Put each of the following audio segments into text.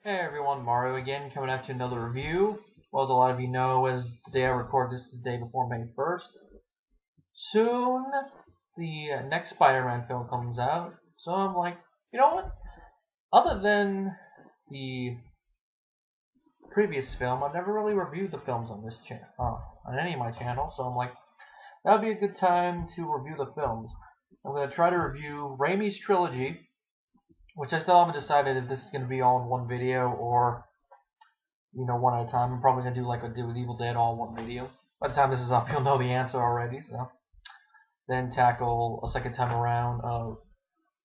Hey everyone, Mario again, coming at you another review. Well, as a lot of you know, as the day I record this is the day before May 1st. Soon, the next Spider-Man film comes out. So I'm like, you know what? Other than the previous film, I've never really reviewed the films on this channel, on any of my channels. So I'm like, that would be a good time to review the films. I'm going to try to review Raimi's trilogy, which I still haven't decided if this is going to be all in one video or one at a time. I'm probably gonna do like I did with Evil Dead, all in one video. By the time this is up, you'll know the answer already. So then tackle a second time around of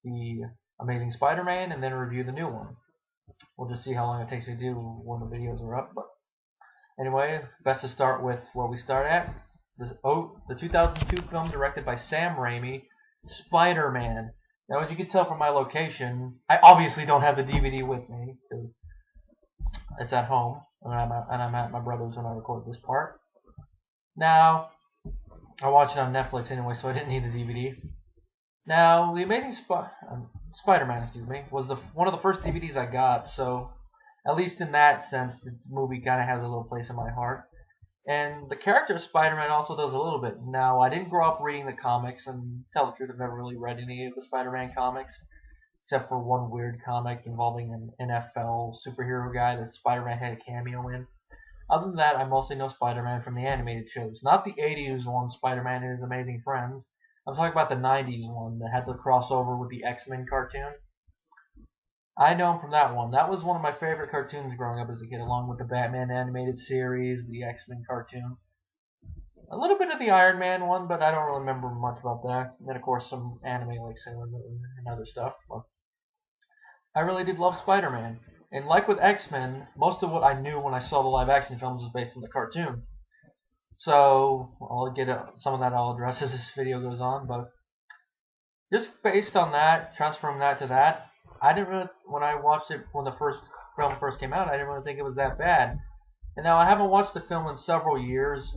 the Amazing Spider-Man, and then review the new one. We'll just see how long it takes to do when the videos are up. But anyway, best to start with where we start at. The 2002 film directed by Sam Raimi, Spider-Man. Now, as you can tell from my location, I obviously don't have the DVD with me because it's at home, and I'm at my brother's when I record this part. Now, I watched it on Netflix anyway, so I didn't need the DVD. Now, the Amazing Spider-Man, was one of the first DVDs I got, so at least in that sense, the movie kind of has a little place in my heart. And the character of Spider-Man also does a little bit. Now, I didn't grow up reading the comics, and to tell the truth, I've never really read any of the Spider-Man comics, except for one weird comic involving an NFL superhero guy that Spider-Man had a cameo in. Other than that, I mostly know Spider-Man from the animated shows. Not the 80s one, Spider-Man and His Amazing Friends. I'm talking about the 90s one that had the crossover with the X-Men cartoon. I know him from that one. That was one of my favorite cartoons growing up as a kid, along with the Batman animated series, the X-Men cartoon. A little bit of the Iron Man one, but I don't really remember much about that. And then, of course, some anime like Sailor Moon and other stuff. But I really did love Spider-Man. And like with X-Men, most of what I knew when I saw the live-action films was based on the cartoon. So I'll get some of that I'll address as this video goes on. But just based on that, transferring that to that, I didn't really, when I watched it when the film first came out, I didn't really think it was that bad. And now I haven't watched the film in several years.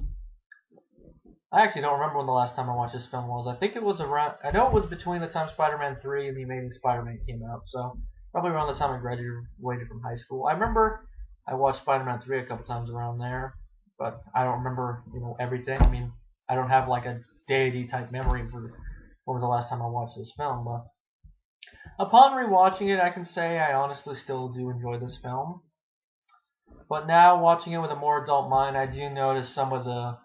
I actually don't remember when the last time I watched this film was. I think it was around, I know it was between the time Spider-Man 3 and The Amazing Spider-Man came out, so probably around the time I graduated from high school. I remember I watched Spider-Man 3 a couple times around there, but I don't remember, everything. I mean, I don't have like a deity type memory for when was the last time I watched this film, but upon rewatching it, I can say I honestly still do enjoy this film. But now watching it with a more adult mind, I do notice some of the,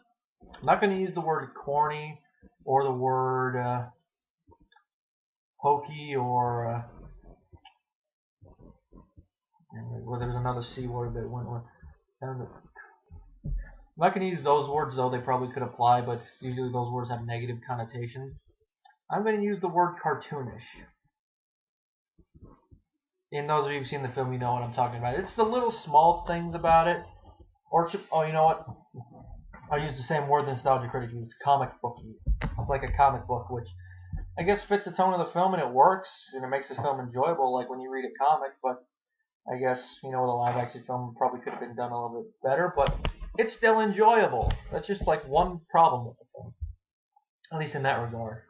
I'm not going to use the word corny or the word hokey or well, there's another C word that went with. I'm not going to use those words, though they probably could apply, but usually those words have negative connotations. I'm going to use the word cartoonish. And those of you who've seen the film, you know what I'm talking about. It's the little small things about it. Or, oh, you know what? I'll use the same word the Nostalgia Critic used, comic booky. It's like a comic book, which I guess fits the tone of the film and it works, and it makes the film enjoyable, like when you read a comic, but I guess, with a live-action film, probably could have been done a little bit better, but it's still enjoyable. That's just like one problem with the film, at least in that regard.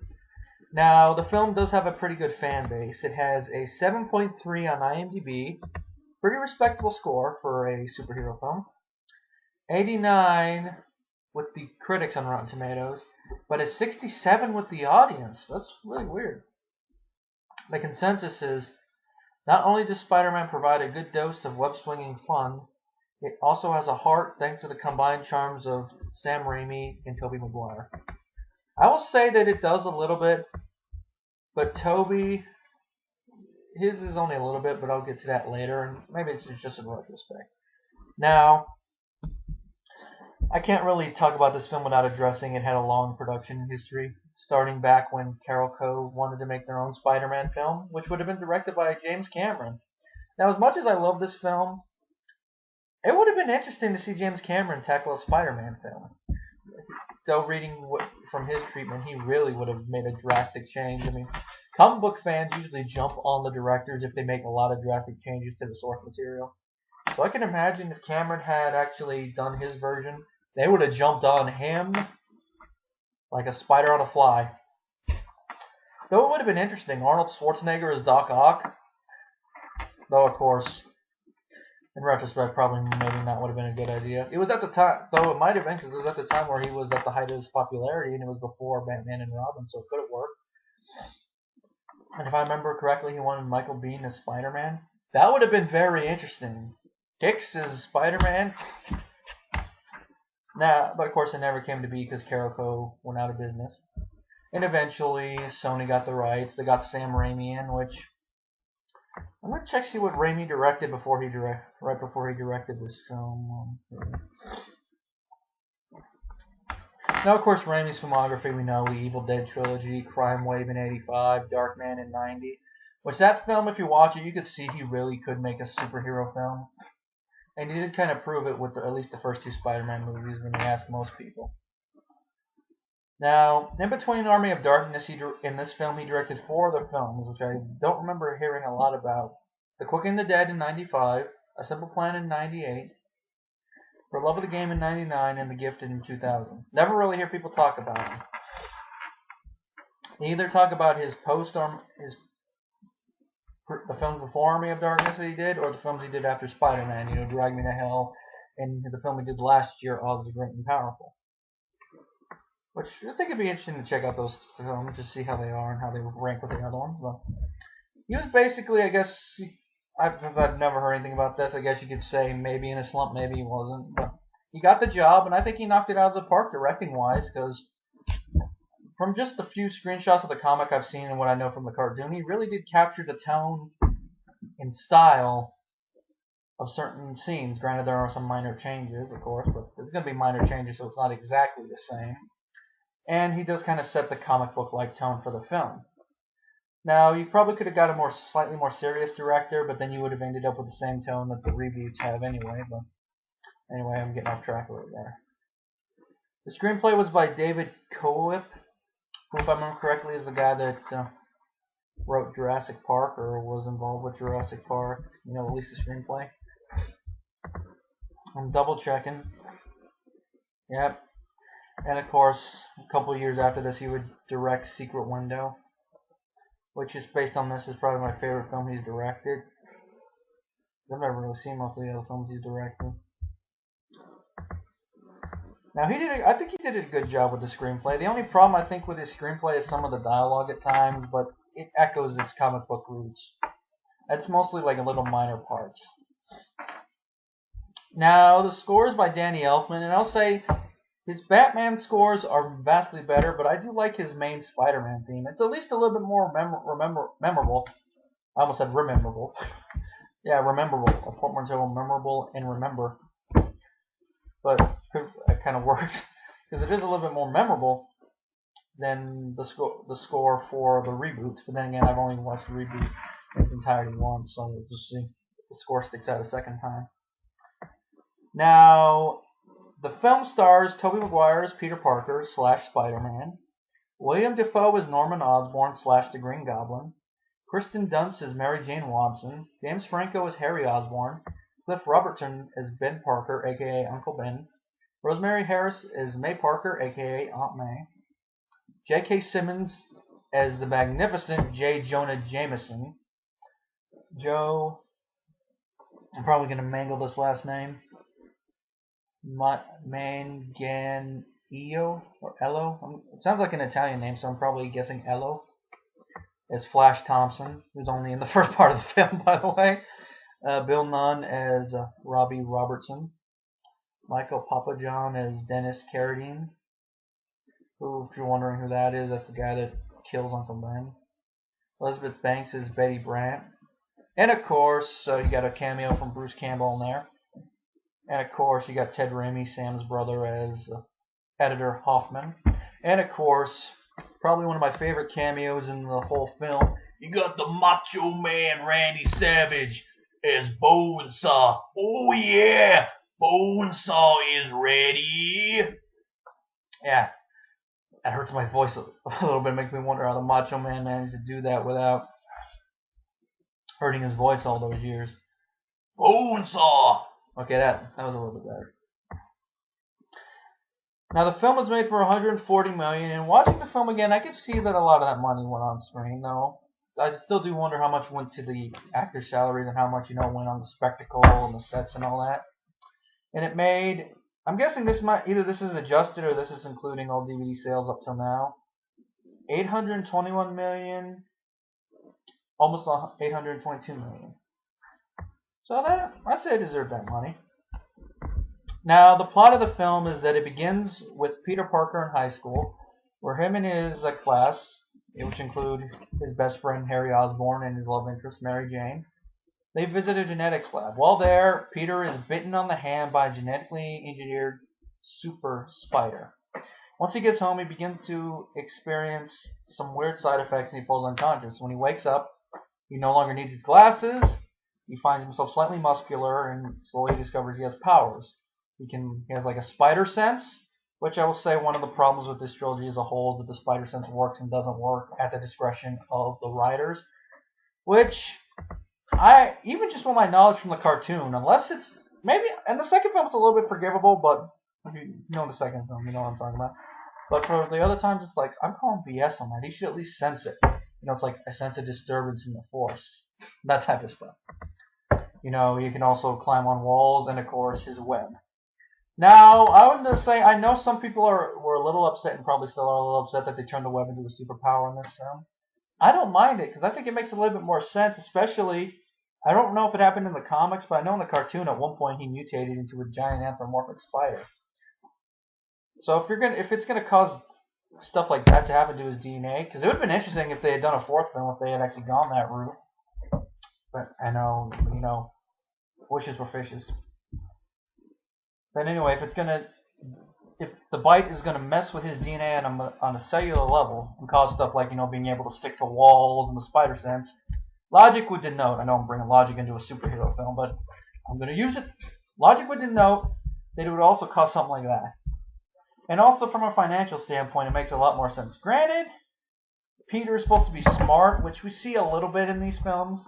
Now, the film does have a pretty good fan base. It has a 7.3 on IMDb, pretty respectable score for a superhero film. 89 with the critics on Rotten Tomatoes, but a 67 with the audience. That's really weird. The consensus is, not only does Spider-Man provide a good dose of web-swinging fun, it also has a heart thanks to the combined charms of Sam Raimi and Tobey Maguire. I will say that it does a little bit, but Tobey, his is only a little bit, but I'll get to that later, and maybe it's just in retrospect. Now, I can't really talk about this film without addressing it had a long production history, starting back when Carol Co. wanted to make their own Spider-Man film, which would have been directed by James Cameron. Now, as much as I love this film, it would have been interesting to see James Cameron tackle a Spider-Man film. Though reading from his treatment, he really would have made a drastic change. I mean, comic book fans usually jump on the directors if they make a lot of drastic changes to the source material. So I can imagine if Cameron had actually done his version, they would have jumped on him like a spider on a fly. Though it would have been interesting, Arnold Schwarzenegger as Doc Ock. Though, of course, In retrospect, probably maybe not would have been a good idea. It was at the time, though it might have been, because it was at the time where he was at the height of his popularity, and it was before Batman and Robin, so it could have worked. And if I remember correctly, he wanted Michael Biehn as Spider-Man. That would have been very interesting. Hicks as Spider-Man. Nah, but of course it never came to be because Carolco went out of business. And eventually, Sony got the rights. They got Sam Raimi in, which I'm gonna check see what Raimi directed right before he directed this film. Now, of course, Raimi's filmography we know: the Evil Dead trilogy, Crime Wave in '85, Darkman in '90. Which that film, if you watch it, you could see he really could make a superhero film, and he did kind of prove it with at least the first two Spider-Man movies when you ask most people. Now, in between Army of Darkness, in this film, he directed 4 other films, which I don't remember hearing a lot about. The Quick and the Dead in '95, A Simple Plan in '98, For Love of the Game in '99, and The Gifted in 2000. Never really hear people talk about him. They either talk about his the films before Army of Darkness that he did, or the films he did after Spider-Man, Drag Me to Hell, and the film he did last year, Oz the Great and Powerful. Which I think it'd be interesting to check out those films, just see how they are and how they rank with the other ones. But he was basically, I guess, I've never heard anything about this. I guess you could say maybe in a slump, maybe he wasn't. But he got the job, and I think he knocked it out of the park directing-wise, because from just the few screenshots of the comic I've seen and what I know from the cartoon, he really did capture the tone and style of certain scenes. Granted, there are some minor changes, of course, but it's going to be minor changes, so it's not exactly the same. And he does kind of set the comic book-like tone for the film. Now, you probably could have got a slightly more serious director, but then you would have ended up with the same tone that the reboots have anyway. But anyway, I'm getting off track right there. The screenplay was by David Coep, who, if I remember correctly, is the guy that wrote Jurassic Park or was involved with Jurassic Park. At least the screenplay. I'm double checking. Yep. And of course, a couple of years after this, he would direct Secret Window, which is based on this, is probably my favorite film he's directed. I've never really seen most of the other films he's directed. Now, I think he did a good job with the screenplay. The only problem I think with his screenplay is some of the dialogue at times, but it echoes its comic book roots. That's mostly like little minor parts. Now, the score is by Danny Elfman, and I'll say his Batman scores are vastly better, but I do like his main Spider-Man theme. It's at least a little bit more memorable. I almost said rememberable. Yeah, rememberable. A portmanteau memorable and remember. But it kind of works because it is a little bit more memorable than the score for the reboots. But then again, I've only watched the reboot in its entirety once, so we'll just see if the score sticks out a second time. Now, the film stars Tobey Maguire as Peter Parker / Spider-Man, Willem Dafoe as Norman Osborn / the Green Goblin, Kirsten Dunst as Mary Jane Watson, James Franco as Harry Osborn, Cliff Robertson as Ben Parker, a.k.a. Uncle Ben, Rosemary Harris as May Parker, a.k.a. Aunt May, J.K. Simmons as the magnificent J. Jonah Jameson, I'm probably going to mangle this last name, Manganiello or Ello. It sounds like an Italian name, so I'm probably guessing Ello. As Flash Thompson, who's only in the first part of the film, by the way. Bill Nunn as Robbie Robertson. Michael Papajohn as Dennis Carradine. Who, if you're wondering who that is, that's the guy that kills Uncle Ben. Elizabeth Banks as Betty Brant. And of course, you got a cameo from Bruce Campbell in there. And of course, you got Ted Raimi, Sam's brother, as Editor Hoffman. And of course, probably one of my favorite cameos in the whole film, you got the Macho Man Randy Savage as Bonesaw. Oh yeah, Bonesaw is ready. Yeah, that hurts my voice a little bit. Makes me wonder how the Macho Man managed to do that without hurting his voice all those years. Bonesaw. Okay, that was a little bit better. Now, the film was made for $140 million, and watching the film again, I could see that a lot of that money went on screen, though. I still do wonder how much went to the actors' salaries and how much, went on the spectacle and the sets and all that. And it made, I'm guessing either this is adjusted or this is including all DVD sales up till now, 821 million, almost 822 million. So I'd say it deserved that money. Now, the plot of the film is that it begins with Peter Parker in high school, where him and his class, which include his best friend Harry Osborn and his love interest Mary Jane, they visit a genetics lab. While there, Peter is bitten on the hand by a genetically engineered super spider. Once he gets home, he begins to experience some weird side effects and he falls unconscious. When he wakes up, he no longer needs his glasses. He finds himself slightly muscular and slowly discovers he has powers. He has like a spider sense, which I will say one of the problems with this trilogy as a whole is that the spider sense works and doesn't work at the discretion of the writers. Which even just with my knowledge from the cartoon, unless it's maybe, and the second film is a little bit forgivable, but if you know the second film, you know what I'm talking about. But for the other times, it's like, I'm calling BS on that. He should at least sense it. It's like I sense a disturbance in the force. That type of stuff. You can also climb on walls and, of course, his web. Now, I would just say, I know some people were a little upset and probably still are a little upset that they turned the web into a superpower in this film. I don't mind it, because I think it makes a little bit more sense, especially, I don't know if it happened in the comics, but I know in the cartoon at one point he mutated into a giant anthropomorphic spider. So if it's gonna cause stuff like that to happen to his DNA, because it would have been interesting if they had done a fourth film, if they had actually gone that route. But I know, wishes were fishes. But anyway, if the bite is gonna mess with his DNA on a cellular level and cause stuff like being able to stick to walls and the spider sense, logic would denote. I know I'm bringing logic into a superhero film, but I'm gonna use it. Logic would denote that it would also cause something like that. And also from a financial standpoint, it makes a lot more sense. Granted, Peter is supposed to be smart, which we see a little bit in these films.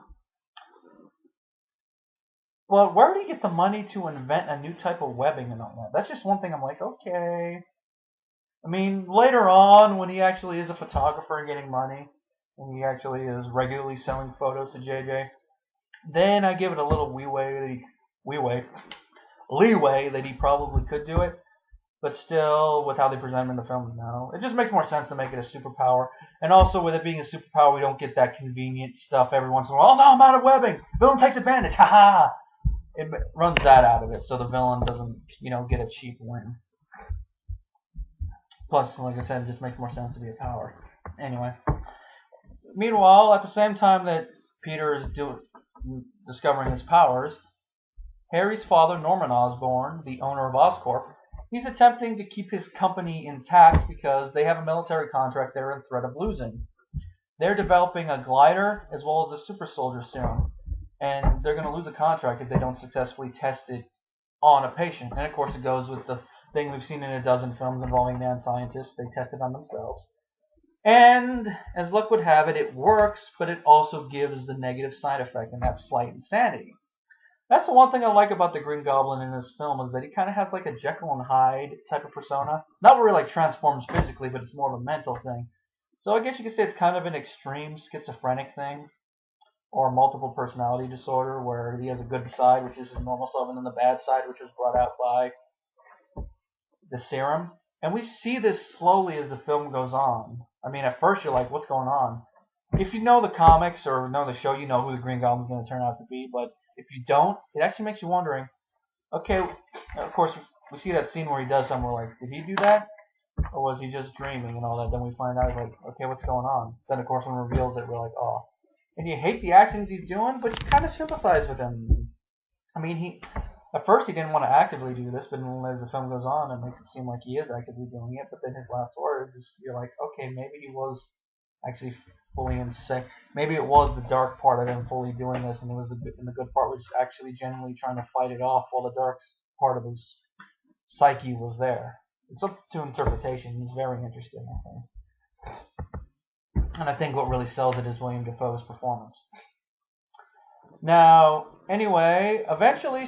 Well, where did he get the money to invent a new type of webbing and all that? That's just one thing I'm like, okay. I mean, later on, when he actually is a photographer and getting money, and he actually is regularly selling photos to JJ, then I give it a little leeway that he probably could do it. But still, with how they present him in the film, no. It just makes more sense to make it a superpower. And also, with it being a superpower, we don't get that convenient stuff every once in a while. Oh no, I'm out of webbing! Villain takes advantage! Haha! It runs that out of it, so the villain doesn't, get a cheap win. Plus, like I said, it just makes more sense to be a power. Anyway. Meanwhile, at the same time that Peter is discovering his powers, Harry's father, Norman Osborn, the owner of Oscorp, he's attempting to keep his company intact because they have a military contract they're in threat of losing. They're developing a glider as well as a super soldier serum. And they're going to lose a contract if they don't successfully test it on a patient. And of course it goes with the thing we've seen in a dozen films involving mad scientists. They test it on themselves. And as luck would have it, it works, but it also gives the negative side effect, and that's slight insanity. That's the one thing I like about the Green Goblin in this film, is that he kind of has like a Jekyll and Hyde type of persona. Not where he like transforms physically, but it's more of a mental thing. So I guess you could say it's kind of an extreme schizophrenic thing, or multiple personality disorder, where he has a good side, which is his normal self, and then the bad side, which was brought out by the serum. And we see this slowly as the film goes on. I mean, at first you're like, what's going on? If you know the comics or know the show, you know who the Green Goblin is going to turn out to be. But if you don't, it actually makes you wondering, okay, of course, we see that scene where he does something, we're like, did he do that? Or was he just dreaming and all that? Then we find out, like, okay, what's going on? Then, of course, when it reveals it, we're like, oh. And you hate the actions he's doing, but you kind of sympathize with him. I mean, at first he didn't want to actively do this, but as the film goes on, it makes it seem like he is actively doing it. But then his last words, you're like, okay, maybe he was actually fully insane. Maybe it was the dark part of him fully doing this, and the good part was actually genuinely trying to fight it off, while the dark part of his psyche was there. It's up to interpretation. It's very interesting, I think. And I think what really sells it is Willem Dafoe's performance. Now, anyway, eventually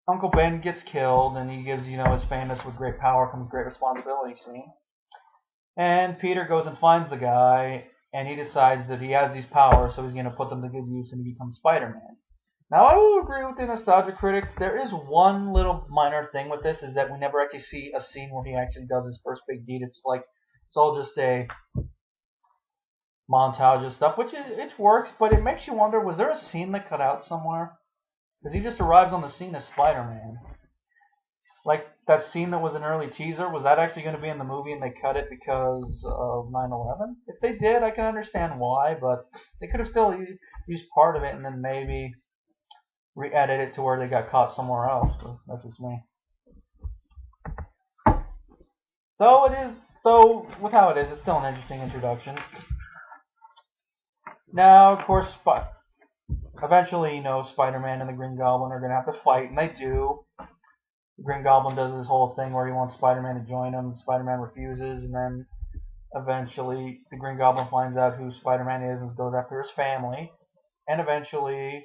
Uncle Ben gets killed, and he gives, his famous "with great power comes great responsibility" scene. And Peter goes and finds the guy, and he decides that he has these powers, so he's going to put them to good use, and he becomes Spider-Man. Now, I will agree with the nostalgia critic. There is one little minor thing with this, is that we never actually see a scene where he actually does his first big deed. It's all just a montage of stuff, which it works, but it makes you wonder, was there a scene that cut out somewhere? Because he just arrives on the scene as Spider-Man. Like that scene that was an early teaser, was that actually going to be in the movie and they cut it because of 9/11? If they did, I can understand why, but they could have still used part of it and then maybe re-edit it to where they got caught somewhere else. But that's just me. Though with how it is, it's still an interesting introduction. Now, of course, eventually, Spider-Man and the Green Goblin are going to have to fight, and they do. The Green Goblin does this whole thing where he wants Spider-Man to join him. Spider-Man refuses, and then eventually the Green Goblin finds out who Spider-Man is and goes after his family. And eventually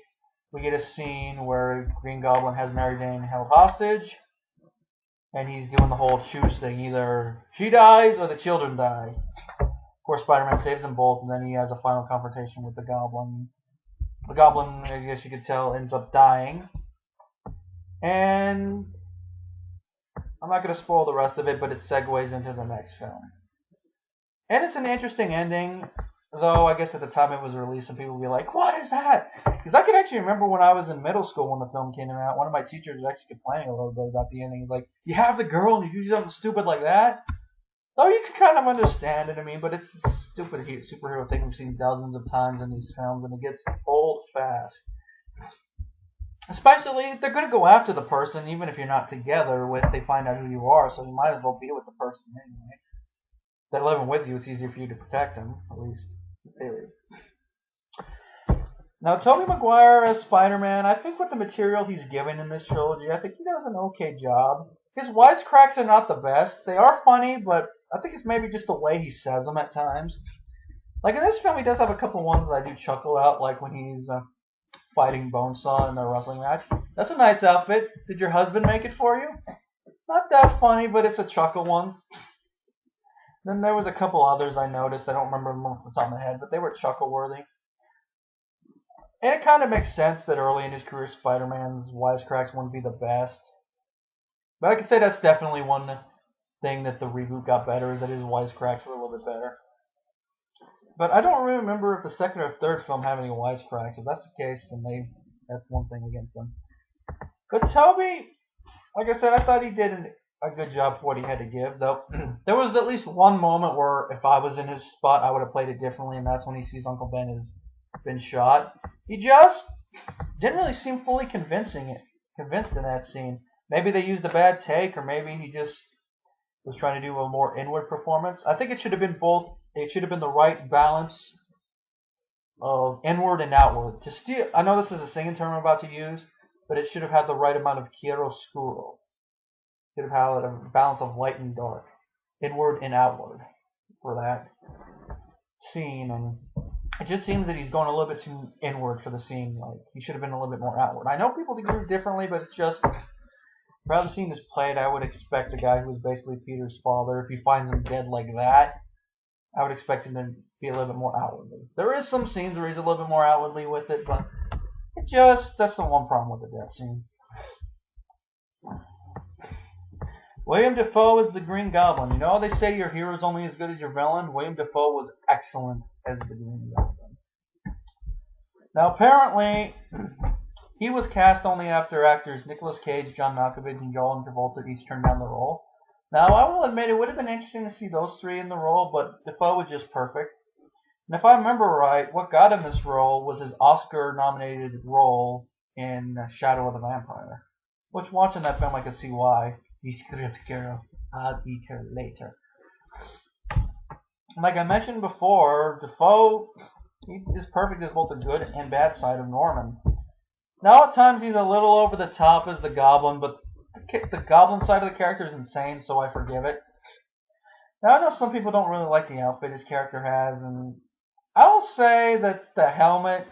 we get a scene where Green Goblin has Mary Jane held hostage, and he's doing the whole choose thing. Either she dies or the children die. Of course, Spider-Man saves them both, and then he has a final confrontation with the Goblin. The Goblin, I guess you could tell, ends up dying. And I'm not going to spoil the rest of it, but it segues into the next film. And it's an interesting ending, though I guess at the time it was released, some people would be like, what is that? Because I can actually remember when I was in middle school when the film came out, one of my teachers was actually complaining a little bit about the ending. He's like, you have the girl and you do something stupid like that? Though you can kind of understand it, but it's a stupid superhero thing we've seen dozens of times in these films, and it gets old fast. Especially, they're going to go after the person, even if you're not together, if they find out who you are, so you might as well be with the person anyway. If they're living with you, it's easier for you to protect them, at least in theory. Now, Tobey Maguire as Spider-Man, I think with the material he's given in this trilogy, I think he does an okay job. His wisecracks are not the best. They are funny, but I think it's maybe just the way he says them at times. Like in this film, he does have a couple ones that I do chuckle out, like when he's fighting Bonesaw in their wrestling match. That's a nice outfit. Did your husband make it for you? Not that funny, but it's a chuckle one. Then there was a couple others I noticed. I don't remember them off the top of my head, but they were chuckle-worthy. And it kind of makes sense that early in his career, Spider-Man's wisecracks wouldn't be the best. But I can say that's definitely one thing that the reboot got better, is that his wisecracks were a little bit better. But I don't really remember if the second or third film have any wisecracks. If that's the case, then that's one thing against them. But Tobey, like I said, I thought he did a good job for what he had to give, though. There was at least one moment where if I was in his spot, I would have played it differently, and that's when he sees Uncle Ben has been shot. He just didn't really seem fully convinced in that scene. Maybe they used a bad take, or maybe he just was trying to do a more inward performance. I think it should have been both. It should have been the right balance of inward and outward. I know this is a singing term I'm about to use, but it should have had the right amount of chiaroscuro. It should have had a balance of light and dark, inward and outward for that scene. And it just seems that he's going a little bit too inward for the scene. Like he should have been a little bit more outward. I know people agree differently, but it's just, for how the scene is played, I would expect a guy who is basically Peter's father, if he finds him dead like that, I would expect him to be a little bit more outwardly. There is some scenes where he's a little bit more outwardly with it, but that's the one problem with the death scene. Willem Dafoe is the Green Goblin. You know, they say your hero's only as good as your villain. Willem Dafoe was excellent as the Green Goblin. Now, apparently, he was cast only after actors Nicolas Cage, John Malkovich, and John Travolta each turned down the role. Now, I will admit it would have been interesting to see those three in the role, but Dafoe was just perfect. And if I remember right, what got him this role was his Oscar-nominated role in Shadow of the Vampire. Which, watching that film, I could see why. This script girl, I'll eat her later. Like I mentioned before, Dafoe is perfect as both the good and bad side of Norman. Now, at times, he's a little over the top as the Goblin, but the Goblin side of the character is insane, so I forgive it. Now, I know some people don't really like the outfit his character has, and I will say that the helmet,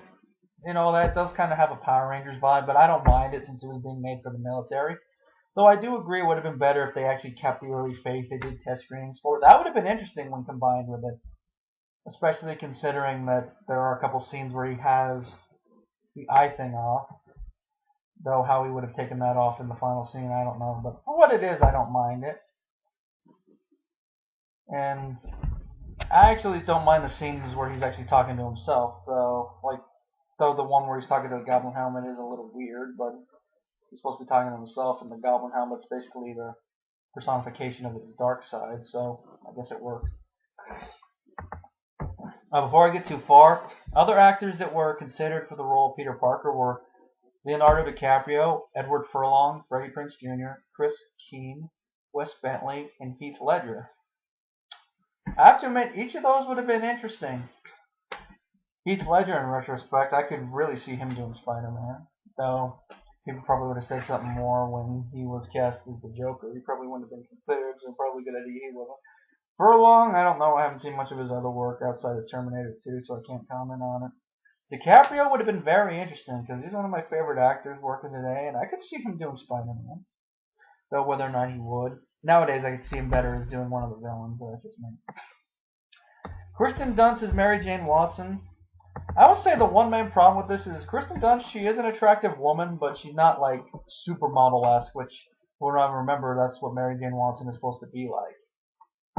that does kind of have a Power Rangers vibe, but I don't mind it since it was being made for the military. Though I do agree it would have been better if they actually kept the early face they did test screenings for. That would have been interesting when combined with it. especially considering that there are a couple scenes where he has the eye thing off. Though how he would have taken that off in the final scene, I don't know. But for what it is, I don't mind it. And I actually don't mind the scenes where he's actually talking to himself. So, though the one where he's talking to the Goblin helmet is a little weird, but he's supposed to be talking to himself, and the Goblin helmet's basically the personification of his dark side. So I guess it works. Before I get too far, other actors that were considered for the role of Peter Parker were Leonardo DiCaprio, Edward Furlong, Freddie Prinze Jr., Chris Keene, Wes Bentley, and Heath Ledger. I have to admit, each of those would have been interesting. Heath Ledger, in retrospect, I could really see him doing Spider-Man. Though, people probably would have said something more when he was cast as the Joker. He probably wouldn't have been considered, so probably good idea he wasn't. Furlong, I don't know. I haven't seen much of his other work outside of Terminator 2, so I can't comment on it. DiCaprio would have been very interesting because he's one of my favorite actors working today, and I could see him doing Spider-Man. Though whether or not he would. Nowadays, I could see him better as doing one of the villains, but that's just me. Kirsten Dunst is Mary Jane Watson. I would say the one main problem with this is Kirsten Dunst, she is an attractive woman, but she's not like supermodel-esque, which, when I remember, that's what Mary Jane Watson is supposed to be like.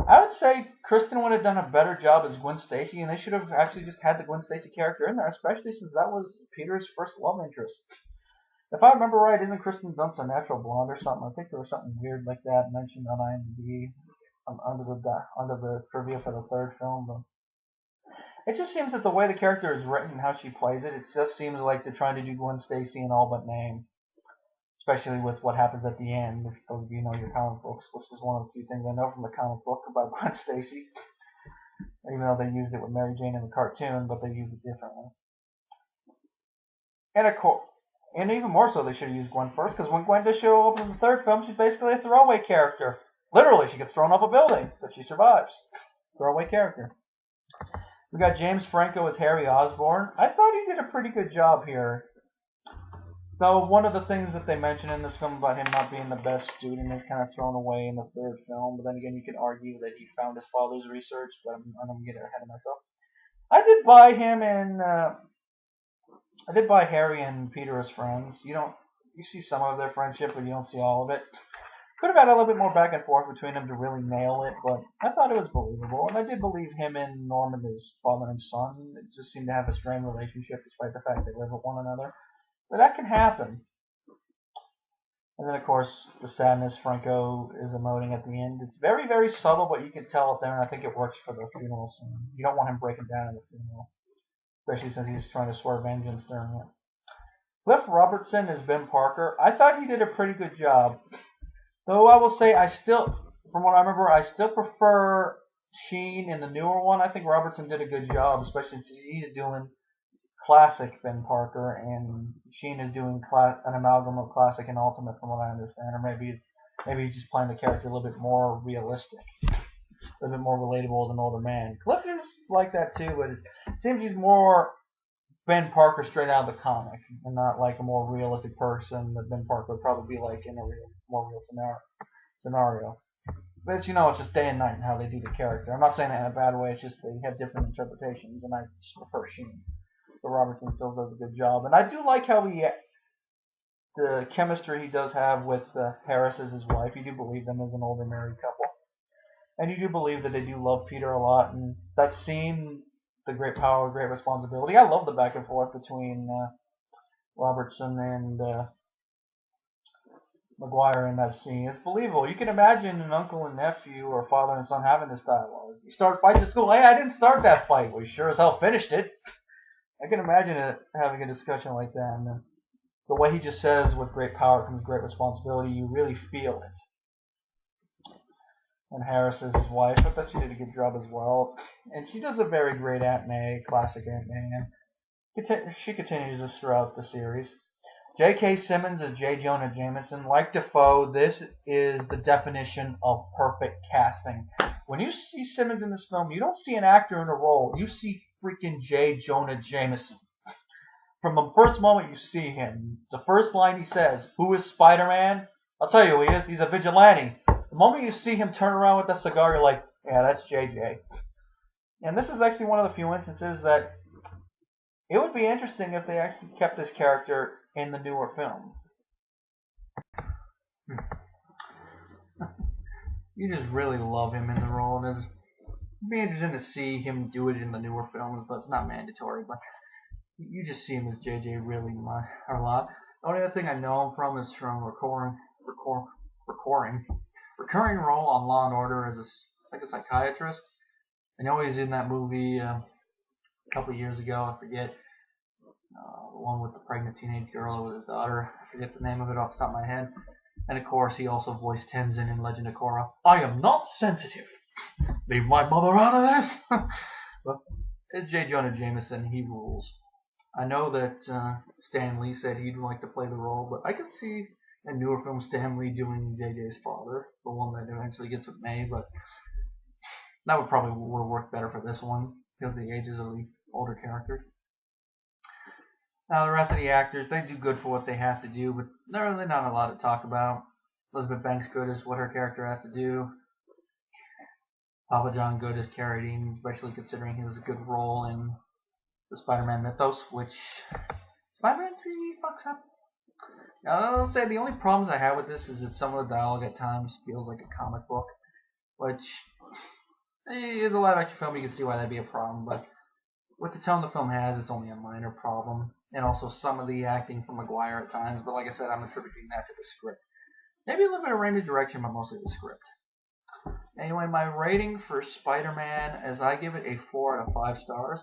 I would say Kristen would have done a better job as Gwen Stacy, and they should have actually just had the Gwen Stacy character in there, especially since that was Peter's first love interest. If I remember right, isn't Kristen Dunst a natural blonde or something? I think there was something weird like that mentioned on IMDb under the trivia for the third film. But it just seems that the way the character is written and how she plays it, it just seems like they're trying to do Gwen Stacy in all but name. Especially with what happens at the end, if those of you know your comic books, which is one of the few things I know from the comic book about Gwen Stacy. Even though they used it with Mary Jane in the cartoon, but they used it differently. And of course, and even more so, they should have used Gwen first, because when Gwen does show up in the third film, she's basically a throwaway character. Literally, she gets thrown off a building, but she survives. Throwaway character. We got James Franco as Harry Osborn. I thought he did a pretty good job here. Though one of the things that they mention in this film about him not being the best student is kind of thrown away in the third film. But then again, you could argue that he found his father's research, but I'm getting ahead of myself. I did buy him and I did buy Harry and Peter as friends. You see some of their friendship, but you don't see all of it. Could have had a little bit more back and forth between them to really nail it, but I thought it was believable, and I did believe him and Norman as father and son. It just seemed to have a strained relationship, despite the fact they live with one another. But that can happen. And then, of course, the sadness Franco is emoting at the end. It's very, very subtle, but you can tell it there, and I think it works for the funeral scene. You don't want him breaking down at the funeral, especially since he's trying to swear vengeance during it. Cliff Robertson as Ben Parker. I thought he did a pretty good job. Though I will say, from what I remember, I still prefer Sheen in the newer one. I think Robertson did a good job, especially since he's doing classic Ben Parker, and Sheen is doing an amalgam of classic and ultimate, from what I understand. Or maybe he's just playing the character a little bit more realistic, a little bit more relatable as an older man. Cliff is like that too, but it seems he's more Ben Parker straight out of the comic, and not like a more realistic person that Ben Parker would probably be like in a more real scenario. But it's just day and night and how they do the character. I'm not saying that in a bad way. It's just they have different interpretations, and I just prefer Sheen. But Robertson still does a good job, and I do like how the chemistry he does have with Harris as his wife. You do believe them as an older married couple, and you do believe that they do love Peter a lot. And that scene, the great power, great responsibility. I love the back and forth between Robertson and Maguire in that scene. It's believable. You can imagine an uncle and nephew or father and son having this dialogue. You start fights at school. Hey, I didn't start that fight. We sure as hell finished it. I can imagine having a discussion like that. And the way he just says, with great power comes great responsibility, you really feel it. And Harris is his wife. I thought she did a good job as well. And she does a very great Aunt May, classic Aunt May. And she continues this throughout the series. J.K. Simmons as J. Jonah Jameson. Like Dafoe, this is the definition of perfect casting. When you see Simmons in this film, you don't see an actor in a role. You see freaking J. Jonah Jameson. From the first moment you see him, the first line he says, "Who is Spider-Man?" I'll tell you who he is. He's a vigilante. The moment you see him turn around with that cigar, you're like, yeah, that's JJ. And this is actually one of the few instances that it would be interesting if they actually kept this character in the newer film. You just really love him in the role, and it'd be interesting to see him do it in the newer films, but it's not mandatory. But you just see him as JJ really a lot. The only other thing I know him from is from recurring role on Law and Order as like a psychiatrist. I know he's in that movie a couple of years ago. I forget the one with the pregnant teenage girl with his daughter. I forget the name of it off the top of my head. And of course, he also voiced Tenzin in Legend of Korra. I am not sensitive. Leave my mother out of this. But J. Jonah Jameson, he rules. I know that Stan Lee said he'd like to play the role, but I could see a newer film Stan Lee doing JJ's father, the one that eventually gets with May, but that would probably would have worked better for this one because of the ages of the older characters. Now the rest of the actors, they do good for what they have to do, but they're really not a lot to talk about. Elizabeth Banks good is what her character has to do. Papa John good is Carrie Dean, especially considering he was a good role in the Spider-Man mythos, which Spider-Man 3 fucks up. Now I'll say the only problems I have with this is that some of the dialogue at times feels like a comic book, which is a live action film. You can see why that'd be a problem, but with the tone the film has, it's only a minor problem. And also some of the acting from Maguire at times, but like I said, I'm attributing that to the script. Maybe a little bit of Raimi's direction, but mostly the script. Anyway, my rating for Spider-Man is I give it a 4 out of 5 stars.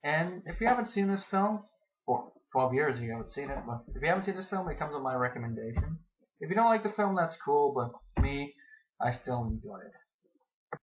And if you haven't seen this film, for 12 years you haven't seen it, but if you haven't seen this film, it comes with my recommendation. If you don't like the film, that's cool, but me, I still enjoy it.